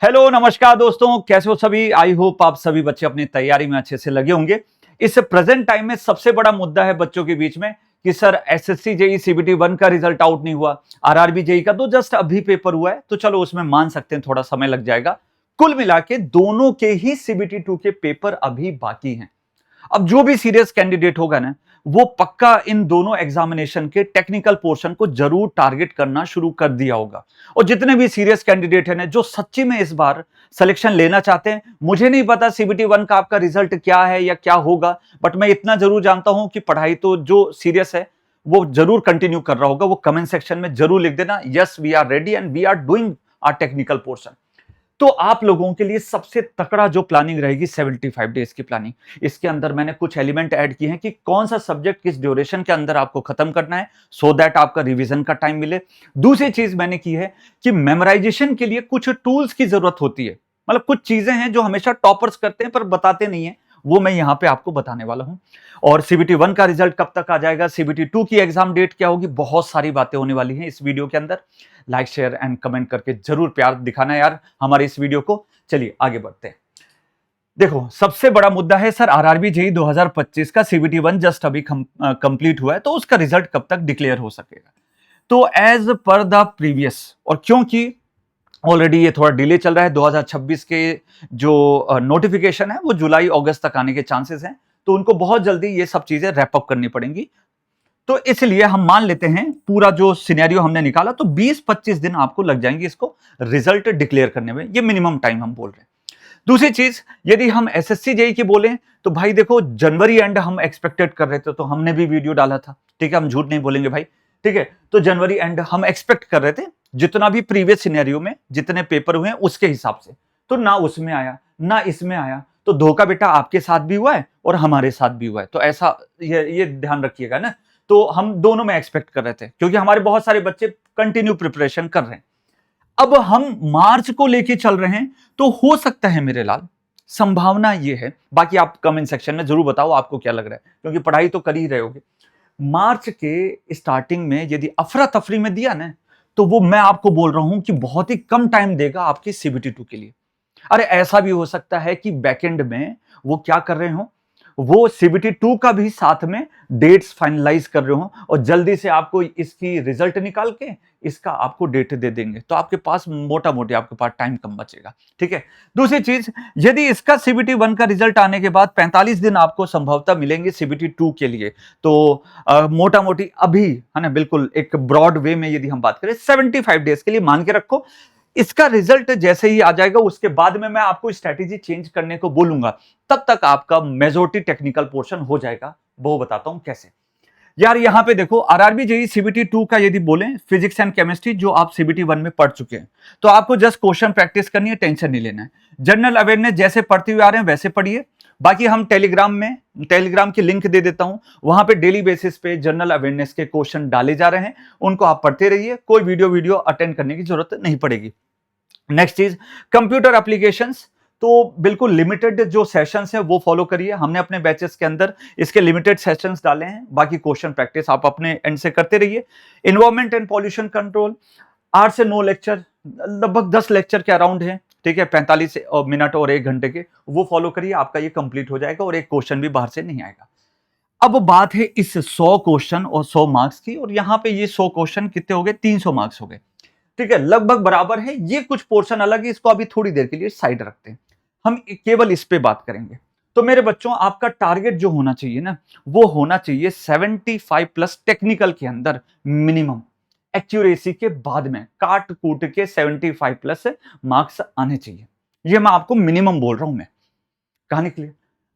Hello नमस्कार दोस्तों, कैसे हो सभी। आई होप आप सभी बच्चे अपनी तैयारी में अच्छे से लगे होंगे। इस प्रेजेंट टाइम में सबसे बड़ा मुद्दा है बच्चों के बीच में कि सर एसएससी जेई सीबीटी 1 का रिजल्ट आउट नहीं हुआ, आरआरबी जेई का तो जस्ट अभी पेपर हुआ है, तो चलो उसमें मान सकते हैं थोड़ा समय लग जाएगा। कुल मिला के दोनों के ही सीबीटी 2 के पेपर अभी बाकी हैं। अब जो भी सीरियस कैंडिडेट होगा ना, वो पक्का इन दोनों एग्जामिनेशन के टेक्निकल पोर्शन को जरूर टारगेट करना शुरू कर दिया होगा। और जितने भी सीरियस कैंडिडेट हैं ना, जो सच्ची में इस बार सिलेक्शन लेना चाहते हैं, मुझे नहीं पता सीबीटी 1 का आपका रिजल्ट क्या है या क्या होगा, बट मैं इतना जरूर जानता हूं कि पढ़ाई तो जो सीरियस है वो जरूर कंटिन्यू कर रहा होगा। वो कमेंट सेक्शन में जरूर लिख देना, yes we are ready and we are doing our technical portion. तो आप लोगों के लिए सबसे तकड़ा जो प्लानिंग रहेगी 75 डेज की प्लानिंग। इसके अंदर मैंने कुछ एलिमेंट ऐड किए हैं कि कौन सा सब्जेक्ट किस ड्यूरेशन के अंदर आपको खत्म करना है, सो दैट आपका रिवीजन का टाइम मिले। दूसरी चीज मैंने की है कि मेमोराइजेशन के लिए कुछ टूल्स की जरूरत होती है। मतलब कुछ चीजें हैं जो हमेशा टॉपर्स करते हैं पर बताते नहीं है, वो मैं यहां पे आपको बताने वाला हूं। और सीबीटी 1 का रिजल्ट कब तक आ जाएगा, सीबीटी 2 की एग्जाम डेट क्या होगी, बहुत सारी बातें होने वाली हैं इस वीडियो के अंदर। लाइक शेयर एंड कमेंट करके जरूर प्यार दिखाना यार हमारे इस वीडियो को। चलिए आगे बढ़ते हैं। देखो, सबसे बड़ा मुद्दा है सर आरआरबी जेई 2025 का सीबीटी 1 जस्ट अभी कंप्लीट हुआ है, तो उसका रिजल्ट कब तक डिक्लेयर हो सकेगा। तो एज पर द प्रीवियस, और क्योंकि ऑलरेडी ये थोड़ा डिले चल रहा है, 2026 के जो नोटिफिकेशन है वो जुलाई अगस्त तक आने के चांसेस हैं, तो उनको बहुत जल्दी ये सब चीजें रैप अप करनी पड़ेंगी। तो इसलिए हम मान लेते हैं पूरा जो सिनेरियो हमने निकाला, तो 20-25 दिन आपको लग जाएंगे इसको रिजल्ट डिक्लेयर करने में, ये मिनिमम टाइम हम बोल रहे हैं। दूसरी चीज, यदि हम एसएससी जेई की बोलें तो भाई देखो, जनवरी एंड हम एक्सपेक्टेड कर रहे थे, तो हमने भी वीडियो डाला था, ठीक है, हम झूठ नहीं बोलेंगे भाई, ठीक है। तो जनवरी एंड हम एक्सपेक्ट कर रहे थे, जितना भी प्रीवियस सिनेरियो में जितने पेपर हुए हैं उसके हिसाब से, तो ना उसमें आया ना इसमें आया, तो धोखा बेटा आपके साथ भी हुआ है और हमारे साथ भी हुआ है, तो ऐसा ये ध्यान रखिएगा ना। तो हम दोनों में एक्सपेक्ट कर रहे थे, क्योंकि हमारे बहुत सारे बच्चे कंटिन्यू प्रिपरेशन कर रहे हैं। अब हम मार्च को लेके चल रहे हैं, तो हो सकता है मेरे लाल, संभावना ये है, बाकी आप कमेंट सेक्शन में जरूर बताओ आपको क्या लग रहा है, क्योंकि पढ़ाई तो कर ही रहे होगे। मार्च के स्टार्टिंग में यदि अफरा तफरी में दिया ना, तो वो मैं आपको बोल रहा हूं कि बहुत ही कम टाइम देगा आपकी सीबीटी 2 के लिए। अरे ऐसा भी हो सकता है कि बैकएंड में वो क्या कर रहे हो, वो सीबीटी 2 का भी साथ में डेट्स फाइनलाइज कर रहे हो और जल्दी से आपको इसकी रिजल्ट निकाल के इसका आपको डेट दे देंगे, तो आपके पास मोटा मोटी आपके पास टाइम कम बचेगा, ठीक है। दूसरी चीज, यदि इसका सीबीटी 1 का रिजल्ट आने के बाद 45 दिन आपको संभवतः मिलेंगे सीबीटी 2 के लिए, तो मोटा मोटी अभी है ना, बिल्कुल एक ब्रॉड वे में यदि हम बात करें 75 डेज के लिए मान के रखो। इसका रिजल्ट जैसे ही आ जाएगा उसके बाद में मैं आपको स्ट्रेटेजी चेंज करने को बोलूंगा, तब तक आपका मेजॉरिटी टेक्निकल पोर्शन हो जाएगा। वो बताता हूं कैसे। यार यहां पे देखो, आरआरबी जेई सीबीटी 2 का यदि बोलें, फिजिक्स एंड केमिस्ट्री जो आप सीबीटी 1 में पढ़ चुके हैं, तो आपको जस्ट क्वेश्चन प्रैक्टिस करनी है, टेंशन नहीं लेना है। जनरल अवेयरनेस जैसे पढ़ते हुए आ रहे हैं वैसे पढ़िए। बाकी हम टेलीग्राम की लिंक दे देता हूं, वहां पे डेली बेसिस पे जनरल अवेयरनेस के क्वेश्चन डाले जा रहे हैं, उनको आप पढ़ते रहिए, कोई वीडियो अटेंड करने की जरूरत नहीं पड़ेगी। नेक्स्ट चीज, कंप्यूटर एप्लीकेशंस, तो बिल्कुल लिमिटेड जो सेशंस हैं वो फॉलो करिए। हमने अपने बैचेस के अंदर इसके लिमिटेड सेशंस डाले हैं, बाकी क्वेश्चन प्रैक्टिस आप अपने एंड से करते रहिए। इन्वायरमेंट एंड पॉल्यूशन कंट्रोल, 8 से 9 लेक्चर, लगभग 10 लेक्चर के अराउंड है, ठीक है, 45 मिनट और 1 घंटे के, वो फॉलो करिए, आपका ये कंप्लीट हो जाएगा और एक क्वेश्चन भी बाहर से नहीं आएगा। अब बात है इस 100 क्वेश्चन और 100 मार्क्स की, और यहां पे ये 100 क्वेश्चन कितने हो गए, 300 मार्क्स हो गए, ठीक है, लगभग बराबर है। ये कुछ पोर्शन अलग है, इसको अभी थोड़ी देर के लिए साइड रखते हैं, हम केवल इस पे बात करेंगे। तो मेरे बच्चों, आपका टारगेट जो होना चाहिए ना, वो होना चाहिए 75 प्लस टेक्निकल के अंदर मिनिमम, एक्यूरेसी के बाद में काट कूट के 75 प्लस मार्क्स आने चाहिए। ये मैं आपको मिनिमम बोल रहा हूं मैं कहानी के लिए।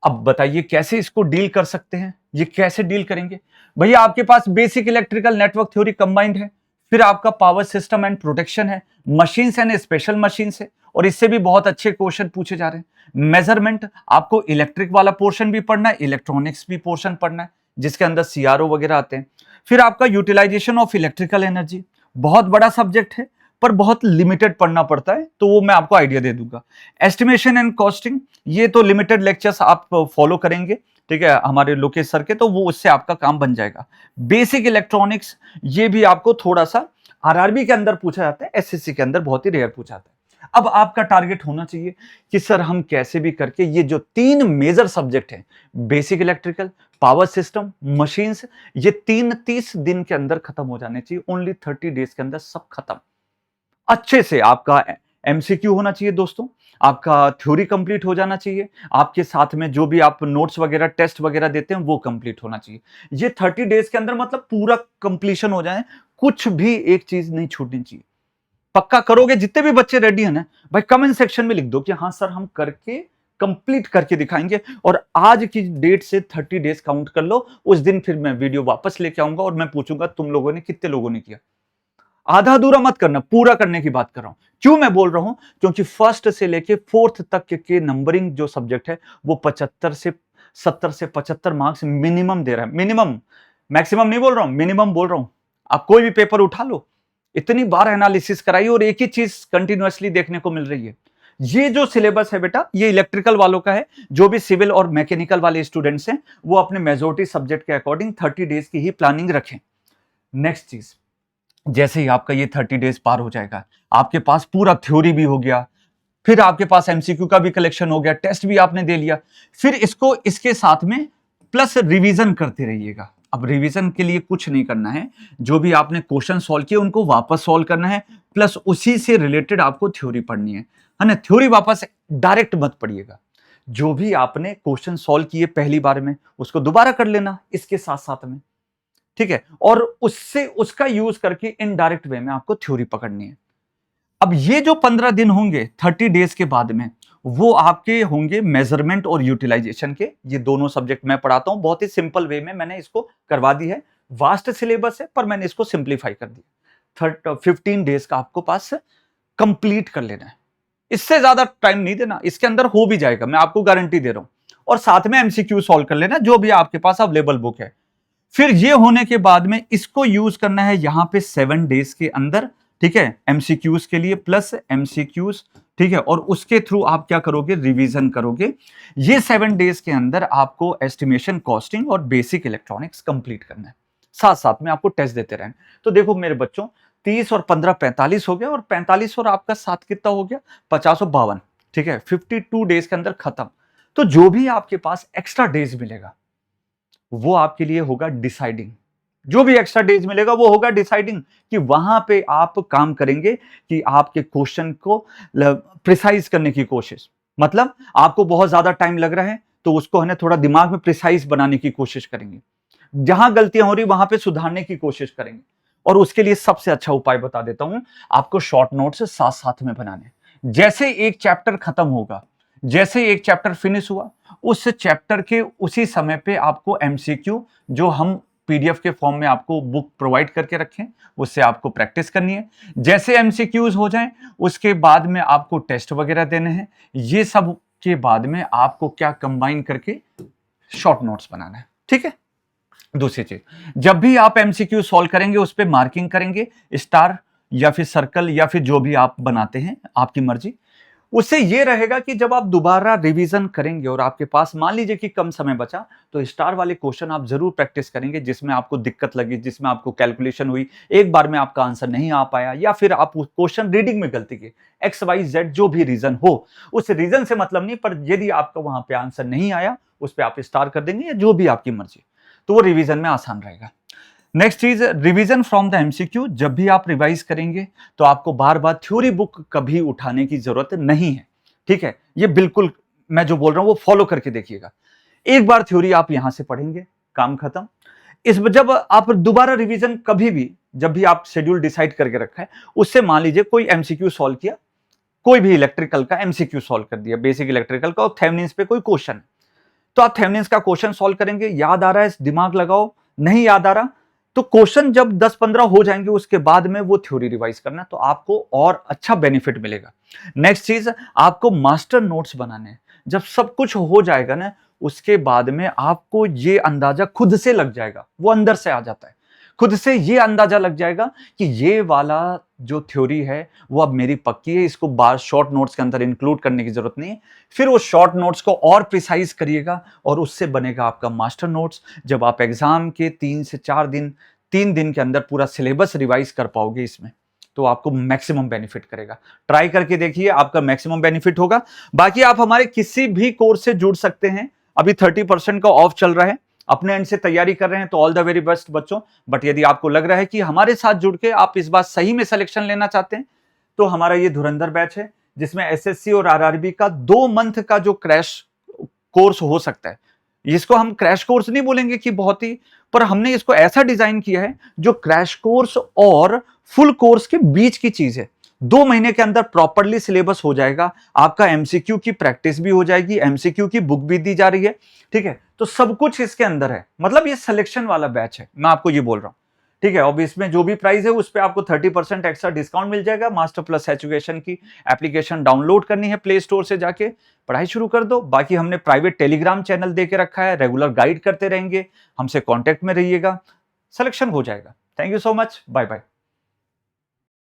अब बताइए कैसे इसको डील कर सकते हैं, ये कैसे डील करेंगे। भैया आपके पास basic electrical network theory combined है, फिर आपका पावर सिस्टम एंड प्रोटेक्शन है, मशीन्स एंड स्पेशल मशीन्स है, और इससे भी बहुत अच्छे क्वेश्चन पूछे जा रहे हैं। मेजरमेंट, आपको इलेक्ट्रिक वाला पोर्शन भी पढ़ना है, इलेक्ट्रॉनिक्स भी पोर्शन पढ़ना है, जिसके अंदर सीआरओ वगैरह आते हैं। फिर आपका यूटिलाइजेशन ऑफ इलेक्ट्रिकल एनर्जी, बहुत बड़ा सब्जेक्ट है पर बहुत लिमिटेड पढ़ना पड़ता है, तो वो मैं आपको आइडिया दे दूंगा। एस्टिमेशन एंड कॉस्टिंग, ये तो लिमिटेड लेक्चर्स आप फॉलो करेंगे, ठीक है, हमारे लोकेश सर के, तो वो उससे आपका काम बन जाएगा। बेसिक इलेक्ट्रॉनिक्स, ये भी आपको थोड़ा सा आरआरबी के अंदर पूछा जाता है, एसएससी के अंदर बहुत ही रेयर पूछा जाता है। अब आपका टारगेट होना चाहिए कि सर हम कैसे भी करके ये जो 3 मेजर सब्जेक्ट हैं, basic electrical, power system, machines, ये 30 दिन के अंदर खत्म हो जाने चाहिए। ओनली 30 डेज के अंदर सब खत्म। अच्छे से आपका एमसीक्यू होना चाहिए दोस्तों, आपका थ्योरी कंप्लीट हो जाना चाहिए, आपके साथ में जो भी आप नोट्स वगैरह, टेस्ट वगैरह देते हैं वो कंप्लीट होना चाहिए। ये 30 डेज के अंदर मतलब पूरा कंप्लीशन हो जाए, कुछ भी एक चीज नहीं छूटनी चाहिए। पक्का करोगे? जितने भी बच्चे रेडी हैं ना भाई, कमेंट सेक्शन में लिख दो कि हाँ सर हम करके कंप्लीट करके दिखाएंगे। और आज की डेट से 30 डेज काउंट कर लो, उस दिन फिर मैं वीडियो वापस लेके आऊंगा और मैं पूछूंगा तुम लोगों ने कितने लोगों ने किया। आधा अधूरा मत करना, पूरा करने की बात कर रहा हूं। क्यों मैं बोल रहा हूं? क्योंकि फर्स्ट से लेके फोर्थ तक के नंबरिंग जो सब्जेक्ट है वो 75 से 70 से 75 मार्क्स मिनिमम दे रहा है। मिनिमम, मैक्सिमम नहीं बोल रहा हूं, मिनिमम बोल रहा हूं। आप कोई भी पेपर उठा लो, इतनी बार एनालिसिस कराई और एक ही चीज कंटिन्यूअसली देखने को मिल रही है। ये जो सिलेबस है बेटा, ये इलेक्ट्रिकल वालों का है। जो भी सिविल और मैकेनिकल वाले स्टूडेंट्स हैं वो अपने मेजोरिटी सब्जेक्ट के अकॉर्डिंग 30 डेज की ही प्लानिंग रखें। नेक्स्ट चीज, जैसे ही आपका ये 30 डेज पार हो जाएगा, आपके पास पूरा थ्योरी भी हो गया, फिर आपके पास एमसीक्यू का भी कलेक्शन हो गया, टेस्ट भी आपने दे लिया, फिर इसको इसके साथ में प्लस रिवीजन करते रहिएगा। अब रिवीजन के लिए कुछ नहीं करना है, जो भी आपने क्वेश्चन सॉल्व किए उनको वापस सॉल्व करना है, प्लस उसी से रिलेटेड आपको थ्योरी पढ़नी है ना। थ्योरी वापस डायरेक्ट मत पढ़िएगा, जो भी आपने क्वेश्चन सॉल्व किए पहली बार में उसको दोबारा कर लेना इसके साथ साथ में, ठीक है। और उससे उसका यूज करके इनडायरेक्ट वे में आपको थ्योरी पकड़नी है। अब ये जो 15 दिन होंगे 30 डेज के बाद में, वो आपके होंगे मेजरमेंट और यूटिलाइजेशन के। ये दोनों सब्जेक्ट मैं पढ़ाता हूं, बहुत ही सिंपल वे में मैंने इसको करवा दी है। वास्ट सिलेबस है पर मैंने इसको सिंप्लीफाई कर दिया। 15 डेज का आपको पास कंप्लीट कर लेना है, इससे ज्यादा टाइम नहीं देना, इसके अंदर हो भी जाएगा, मैं आपको गारंटी दे रहा हूं। और साथ में एमसीक्यू सॉल्व कर लेना जो भी आपके पास अवेलेबल बुक है। फिर ये होने के बाद में इसको यूज करना है यहां पे 7 डेज के अंदर, ठीक है, एमसीक्यूज के लिए प्लस एमसीक्यूज, ठीक है। और उसके थ्रू आप क्या करोगे? रिवीजन करोगे। ये 7 डेज के अंदर आपको एस्टिमेशन, कॉस्टिंग और बेसिक इलेक्ट्रॉनिक्स कंप्लीट करना है, साथ साथ में आपको टेस्ट देते रहना। तो देखो मेरे बच्चों, 30 और 15 45 हो गया, और 45 और आपका 7 कितना हो गया? 50 और 52, ठीक है। 52 डेज के अंदर खत्म। तो जो भी आपके पास एक्स्ट्रा डेज मिलेगा वो आपके लिए होगा डिसाइडिंग। जो भी एक्स्ट्रा डेज मिलेगा वो होगा डिसाइडिंग, कि वहां पे आप काम करेंगे कि आपके क्वेश्चन को प्रिसाइज करने की कोशिश। मतलब आपको बहुत ज्यादा टाइम लग रहा है तो उसको है ना थोड़ा दिमाग में प्रिसाइज बनाने की कोशिश करेंगे, जहां गलतियां हो रही वहां पे सुधारने की कोशिश करेंगे। और उसके लिए सबसे अच्छा उपाय बता देता हूं, आपको शॉर्ट नोट्स साथ साथ में बनाने। जैसे एक चैप्टर खत्म होगा, जैसे एक चैप्टर फिनिश हुआ, उस चैप्टर के उसी समय पे आपको एमसीक्यू, जो हम पीडीएफ के फॉर्म में आपको बुक प्रोवाइड करके रखें, उससे आपको प्रैक्टिस करनी है। जैसे एमसीक्यूज हो जाएं उसके बाद में आपको टेस्ट वगैरह देने हैं। ये सब के बाद में आपको क्या कंबाइन करके शॉर्ट नोट्स बनाना है, ठीक है। दूसरी चीज, जब भी आप एमसीक्यू सॉल्व करेंगे उस पर मार्किंग करेंगे, स्टार या फिर सर्कल या फिर जो भी आप बनाते हैं आपकी मर्जी। उससे ये रहेगा कि जब आप दोबारा रिवीजन करेंगे और आपके पास मान लीजिए कि कम समय बचा, तो स्टार वाले क्वेश्चन आप जरूर प्रैक्टिस करेंगे, जिसमें आपको दिक्कत लगी, जिसमें आपको कैलकुलेशन हुई, एक बार में आपका आंसर नहीं आ पाया, या फिर आप क्वेश्चन रीडिंग में गलती की, XYZ जो भी रीजन हो, उस रीजन से मतलब नहीं, पर यदि आपका वहां पे आंसर नहीं आया उस पर आप स्टार कर देंगे या जो भी आपकी मर्जी, तो वो रिवीजन में आसान रहेगा। नेक्स्ट चीज, रिवीजन फ्रॉम द एमसीक्यू। जब भी आप रिवाइज करेंगे तो आपको बार बार थ्योरी बुक कभी उठाने की जरूरत नहीं है, ठीक है। ये बिल्कुल मैं जो बोल रहा हूं वो फॉलो करके देखिएगा। एक बार थ्योरी आप यहां से पढ़ेंगे, काम खत्म। जब आप दोबारा रिवीजन कभी भी, जब भी आप शेड्यूल डिसाइड करके रखा है, उससे मान लीजिए कोई एमसीक्यू सॉल्व किया, कोई भी इलेक्ट्रिकल का एमसीक्यू सॉल्व कर दिया, बेसिक इलेक्ट्रिकल का, और थेवेनिन्स पे कोई क्वेश्चन, तो आप थेवेनिन्स का क्वेश्चन सॉल्व करेंगे। याद आ रहा है दिमाग लगाओ, नहीं याद आ रहा तो क्वेश्चन जब 10-15 हो जाएंगे उसके बाद में वो थ्योरी रिवाइज करना, तो आपको और अच्छा बेनिफिट मिलेगा। नेक्स्ट चीज, आपको मास्टर नोट्स बनाने हैं। जब सब कुछ हो जाएगा ना, उसके बाद में आपको ये अंदाजा खुद से लग जाएगा, वो अंदर से आ जाता है, खुद से ये अंदाजा लग जाएगा कि ये वाला जो थ्योरी है वो अब मेरी पक्की है, इसको बार शॉर्ट नोट्स के अंदर इंक्लूड करने की जरूरत नहीं है। फिर वो शॉर्ट नोट्स को और प्रिसाइज करिएगा और उससे बनेगा आपका मास्टर नोट्स। जब आप एग्जाम के 3 से 4 दिन, 3 दिन के अंदर पूरा सिलेबस रिवाइज कर पाओगे इसमें, तो आपको मैक्सिमम बेनिफिट करेगा। ट्राई करके देखिए, आपका मैक्सिमम बेनिफिट होगा। बाकी आप हमारे किसी भी कोर्स से जुड़ सकते हैं, अभी 30% का ऑफ चल रहा है, अपने एंड से तैयारी कर रहे हैं तो ऑल द वेरी बेस्ट बच्चों। बट यदि आपको लग रहा है कि हमारे साथ जुड़ के आप इस बार सही में सिलेक्शन लेना चाहते हैं, तो हमारा ये धुरंधर बैच है, जिसमें एसएससी और आरआरबी का 2 मंथ का जो क्रैश कोर्स हो सकता है। इसको हम क्रैश कोर्स नहीं बोलेंगे कि बहुत ही, पर हमने इसको ऐसा डिजाइन किया है जो क्रैश कोर्स और फुल कोर्स के बीच की चीज है। 2 महीने के अंदर प्रॉपरली सिलेबस हो जाएगा, आपका एमसीक्यू की प्रैक्टिस भी हो जाएगी, एमसीक्यू की बुक भी दी जा रही है, ठीक है। तो सब कुछ इसके अंदर है, मतलब ये सिलेक्शन वाला बैच है, मैं आपको ये बोल रहा हूं, ठीक है। अब इसमें जो भी प्राइस है उस पर आपको 30% एक्स्ट्रा डिस्काउंट मिल जाएगा। मास्टर प्लस एजुकेशन की एप्लीकेशन डाउनलोड करनी है प्ले स्टोर से, जाके पढ़ाई शुरू कर दो। बाकी हमने प्राइवेट टेलीग्राम चैनल दे के रखा है, रेगुलर गाइड करते रहेंगे, हमसे कांटेक्ट में रहिएगा, सिलेक्शन हो जाएगा। Thank you so much, bye bye.